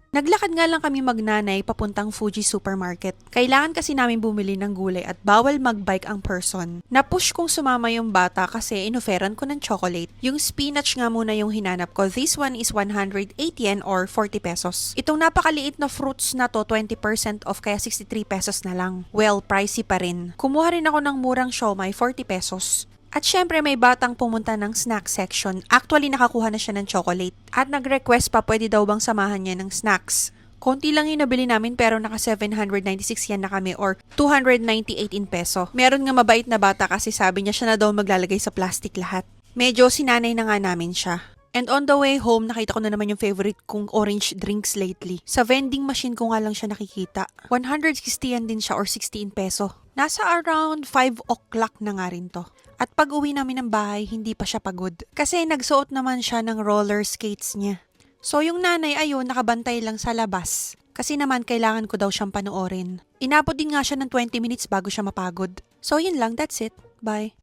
Naglakad nga lang kami magnanay papuntang Fuji Supermarket. Kailangan kasi namin bumili ng gulay at bawal magbike ang person. Napush kong sumama yung bata kasi inoferan ko ng chocolate. Yung spinach nga muna yung hinanap ko. This one is 108 yen or 40 pesos. Itong napakaliit na fruits na to, 20% off kaya 63 pesos na lang. Well, pricey pa rin. Kumuha rin ako ng murang siomai, 40 pesos. At syempre may batang pumunta ng snack section. Actually nakakuha na siya ng chocolate. At nag-request pa pwede daw bang samahan niya ng snacks. Konti lang yung nabili namin pero naka 796 yen na kami or 298 in peso. Meron nga mabait na bata kasi sabi niya siya na daw maglalagay sa plastic lahat. Medyo sinanay na nga namin siya. And on the way home, nakita ko na naman yung favorite kong orange drinks lately. Sa vending machine ko nga lang siya nakikita. 160 yan din siya or 16 peso. Nasa around 5 o'clock na nga rin to. At pag uwi namin ng bahay, hindi pa siya pagod. Kasi nagsuot naman siya ng roller skates niya. So yung nanay ayun, nakabantay lang sa labas. Kasi naman kailangan ko daw siyang panoorin. Inabot din nga siya ng 20 minutes bago siya mapagod. So yun lang, that's it. Bye.